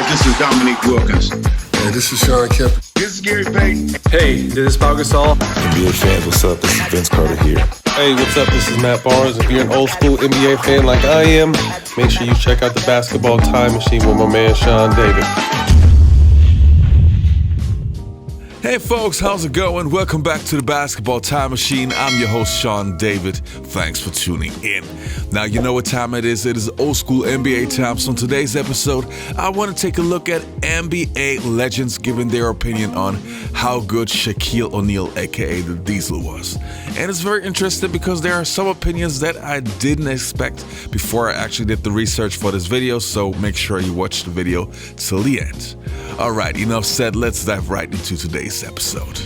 This is Dominique Wilkins. Hey, this is Sean Kemp. This is Gary Payton. Hey, this is Pau Gasol. NBA fans, what's up? This is Vince Carter here. Hey, what's up? This is Matt Barnes. If you're an old school NBA fan like I am, make sure you check out the Basketball Time Machine with my man Sean David. Hey folks, how's it going? Welcome back to the Basketball Time Machine. I'm your host, Sean David. Thanks for tuning in. Now, you know what time it is. It is old school NBA time. So in today's episode, I want to take a look at NBA legends giving their opinion on how good Shaquille O'Neal, aka the Diesel, was. And it's very interesting because there are some opinions that I didn't expect before I actually did the research for this video. So make sure you watch the video till the end. All right, enough said. Let's dive right into today's episode.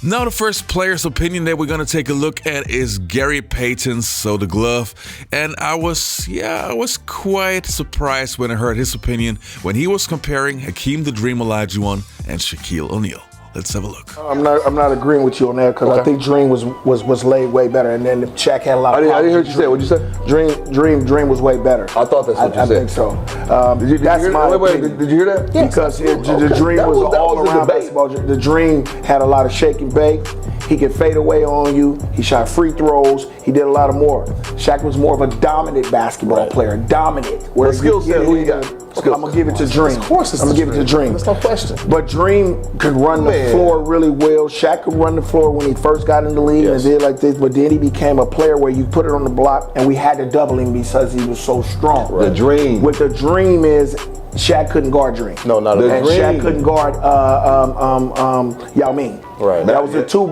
Now the first player's opinion that we're going to take a look at is Gary Payton's, so the glove. And I was quite surprised when I heard his opinion when he was comparing Hakeem the Dream Olajuwon and Shaquille O'Neal. Let's have a look. I'm not agreeing with you on that because I think Dream was laid way better, and then Shaq had a lot of. I didn't hear what you say. What'd you say? Dream was way better. I thought that's what you said. I think so. Did you hear that? Yeah. Because the Dream was all around basketball. The Dream had a lot of shake and bake. He could fade away on you. He shot free throws. He did a lot of more. Shaq was more of a dominant basketball player. Dominant. Where skill set? Who you got? I'm gonna give it to Dream. Of course, I'm gonna give it to Dream. That's no question. But Dream could run the floor really well. Shaq could run the floor when he first got in the league and did like this. But then he became a player where you put it on the block, and we had to double him because he was so strong. Right. The Dream. What the Dream is, Shaq couldn't guard Dream. No, not at all. And Shaq couldn't guard Yao Ming. Right. That was the two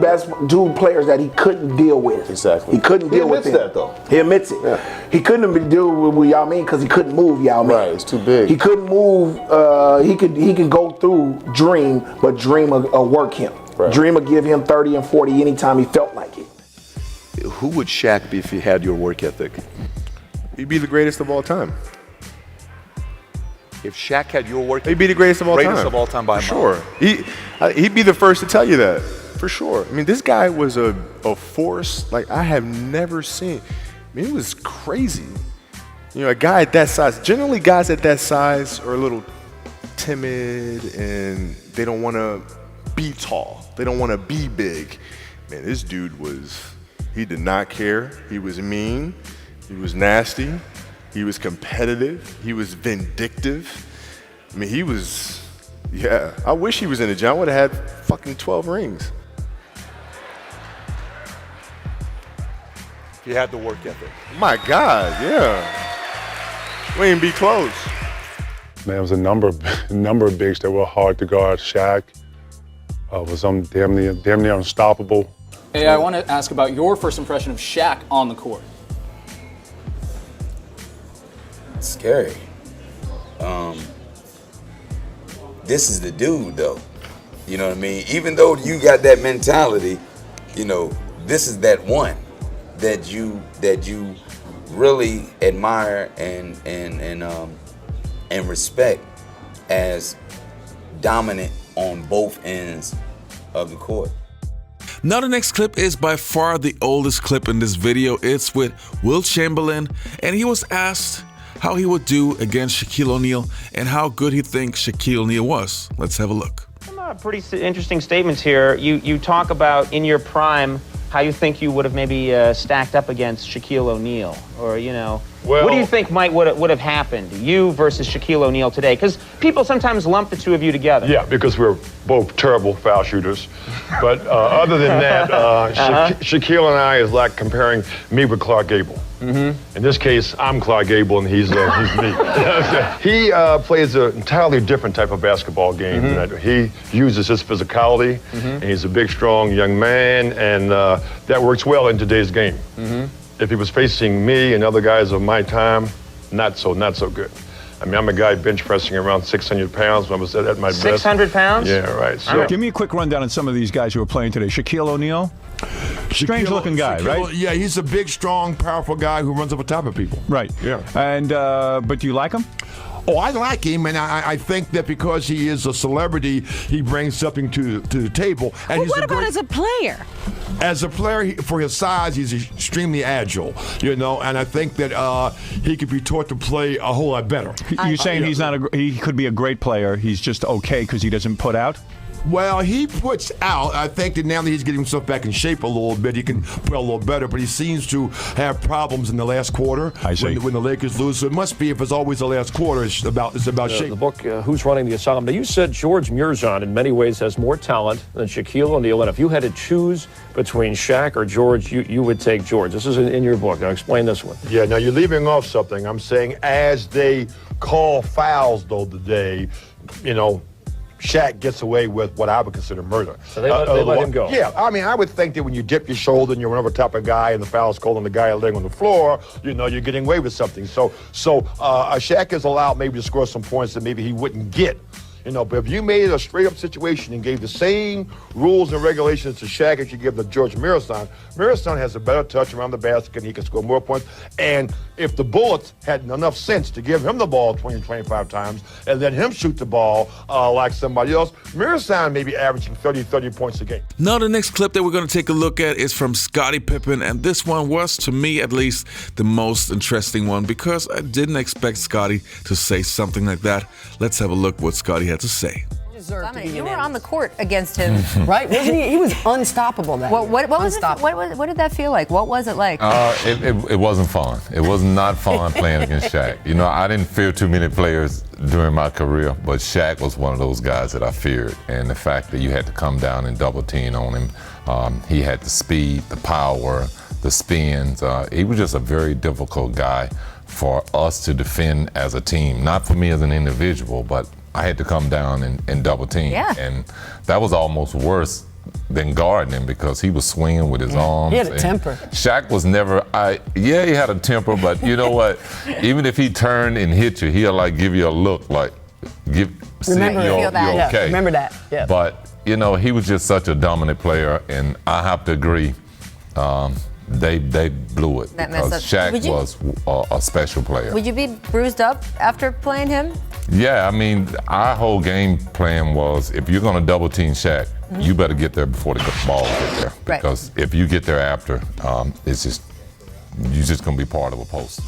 players that he couldn't deal with. Exactly. He couldn't deal with him. He admits that though. He admits it. Yeah. He couldn't deal with Yao Ming because he couldn't move Yao Ming. Right. It's too big. He couldn't move. He could go through Dream, but Dream will work him. Right. Dream will give him 30 and 40 anytime he felt like it. Who would Shaq be if he had your work ethic? He'd be the greatest of all time. If Shaq had your work ethic, he'd be the greatest of all time. Greatest of all time by a mile. Sure. He'd be the first to tell you that, for sure. I mean, this guy was a force like I have never seen. I mean, it was crazy. You know, a guy at that size, generally guys at that size are a little timid and they don't want to be tall. They don't want to be big. Man, this dude he did not care. He was mean. He was nasty. He was competitive. He was vindictive. I mean, I wish he was in the gym. I would have had fucking 12 rings. If he had the work ethic. My God, yeah. We ain't be close. Man, it was a number of bigs that were hard to guard. Shaq was damn near unstoppable. Hey, I want to ask about your first impression of Shaq on the court. Scary. This is the dude, though. You know what I mean? Even though you got that mentality, you know, this is that one that you really admire and respect as dominant on both ends of the court. Now the next clip is by far the oldest clip in this video. It's with Will Chamberlain, and he was asked how he would do against Shaquille O'Neal and how good he thinks Shaquille O'Neal was. Let's have a look. Some pretty interesting statements here. You talk about in your prime how you think you would have maybe stacked up against Shaquille O'Neal, or what do you think would have happened, you versus Shaquille O'Neal today? Because people sometimes lump the two of you together. Yeah, because we're both terrible foul shooters. But other than that, Shaquille and I is like comparing me with Clark Gable. Mm-hmm. In this case, I'm Clark Gable and he's me. He plays an entirely different type of basketball game. Mm-hmm. He uses his physicality, and he's a big, strong young man, and that works well in today's game. Mm-hmm. If he was facing me and other guys of my time, not so good. I mean, I'm a guy bench pressing around 600 pounds when I was at my best. 600 pounds? Yeah, right. So. Give me a quick rundown on some of these guys who are playing today. Shaquille O'Neal? Strange-looking guy, right? Yeah, he's a big, strong, powerful guy who runs up on top of people. Right. Yeah. And but do you like him? Oh, I like him, and I think that because he is a celebrity, he brings something to the table. And Well, what about as a player? As a player, for his size, he's extremely agile, and I think that he could be taught to play a whole lot better. You're saying he could be a great player, he's just okay because he doesn't put out? Well, he puts out. I think that now that he's getting himself back in shape a little bit, he can play a little better, but he seems to have problems in the last quarter when the Lakers lose. So it must be, if it's always the last quarter, it's about shape. The book, Who's Running the Asylum? Now, you said George Muresan in many ways has more talent than Shaquille O'Neal, and if you had to choose between Shaq or George, you would take George. This is in your book. Now, explain this one. Yeah, now you're leaving off something. I'm saying as they call fouls, though, today, Shaq gets away with what I would consider murder. So they let him go. Yeah, I mean, I would think that when you dip your shoulder and you're another type of guy and the foul's called on the guy laying on the floor, you're getting away with something. So Shaq is allowed maybe to score some points that maybe he wouldn't get. But if you made it a straight-up situation and gave the same rules and regulations to Shaq as you give to George Muresan, Muresan has a better touch around the basket and he can score more points. And if the Bullets had enough sense to give him the ball 20, 25 times and let him shoot the ball like somebody else, Muresan may be averaging 30 points a game. Now, the next clip that we're going to take a look at is from Scottie Pippen, and this one was, to me at least, the most interesting one because I didn't expect Scottie to say something like that. Let's have a look what Scottie had to say. You were on the court against him, right? Wasn't he? He was unstoppable then. What did that feel like? What was it like? It wasn't fun. It was not fun playing against Shaq. I didn't fear too many players during my career, but Shaq was one of those guys that I feared. And the fact that you had to come down and double team on him, he had the speed, the power, the spins. He was just a very difficult guy for us to defend as a team. Not for me as an individual, but I had to come down and double team. Yeah. And that was almost worse than guarding him because he was swinging with his arms. He had a temper. Shaq was never, he had a temper, but you know what? Even if he turned and hit you, he'll give you a look you're okay. Remember that. Yeah. But, he was just such a dominant player, and I have to agree, they blew it because Shaq was a special player. Would you be bruised up after playing him? Yeah, I mean, our whole game plan was if you're going to double team Shaq, you better get there before the ball get there. Because if you get there after, you're just going to be part of a post.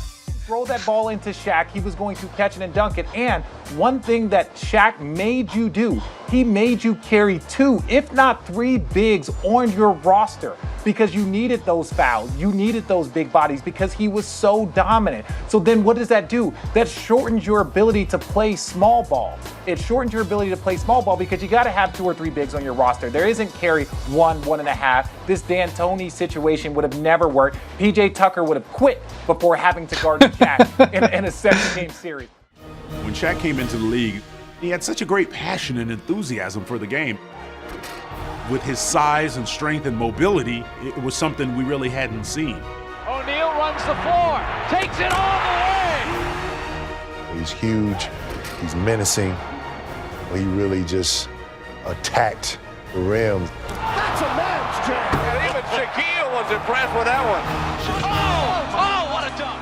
Throw that ball into Shaq, he was going to catch it and dunk it. And one thing that Shaq made you do, he made you carry 2, if not 3 bigs on your roster because you needed those fouls. You needed those big bodies because he was so dominant. So then what does that do? That shortens your ability to play small ball. It shortens your ability to play small ball because you got to have 2 or 3 bigs on your roster. There isn't carry 1, 1.5. This D'Antoni situation would have never worked. PJ Tucker would have quit before having to guard Shaq in a 7-game series. When Shaq came into the league, he had such a great passion and enthusiasm for the game. With his size and strength and mobility, it was something we really hadn't seen. O'Neal runs the floor, takes it all the way. He's huge, he's menacing. He really just attacked the rim. That's a man's jam. And even Shaquille was impressed with that one. Oh, what a dunk.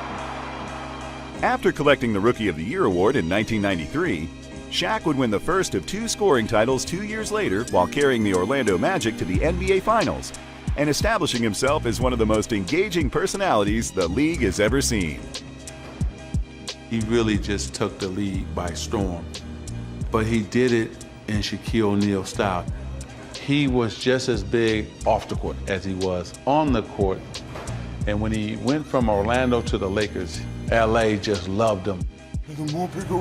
After collecting the Rookie of the Year award in 1993, Shaq would win the first of 2 scoring titles 2 years later while carrying the Orlando Magic to the NBA Finals and establishing himself as one of the most engaging personalities the league has ever seen. He really just took the league by storm, but he did it in Shaquille O'Neal style. He was just as big off the court as he was on the court, and when he went from Orlando to the Lakers, LA just loved him. The more bigger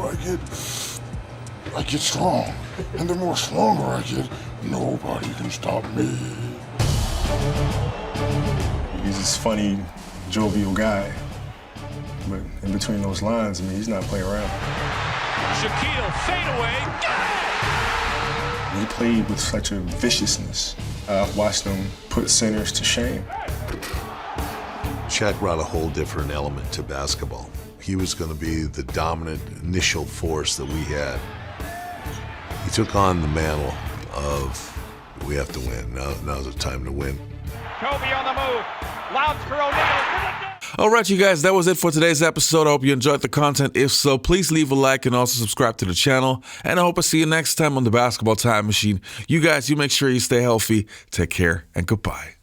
I get strong, and the more stronger I get, nobody can stop me. He's this funny, jovial guy, but in between those lines, he's not playing around. Shaquille, fade away. He played with such a viciousness. I've watched him put centers to shame. Shaq brought a whole different element to basketball. He was going to be the dominant initial force that we had. He took on the mantle of, we have to win. Now's the time to win. Kobe on the move. Louds for O'Neal. All right, you guys, that was it for today's episode. I hope you enjoyed the content. If so, please leave a like and also subscribe to the channel. And I hope I see you next time on the Basketball Time Machine. You guys, you make sure you stay healthy. Take care and goodbye.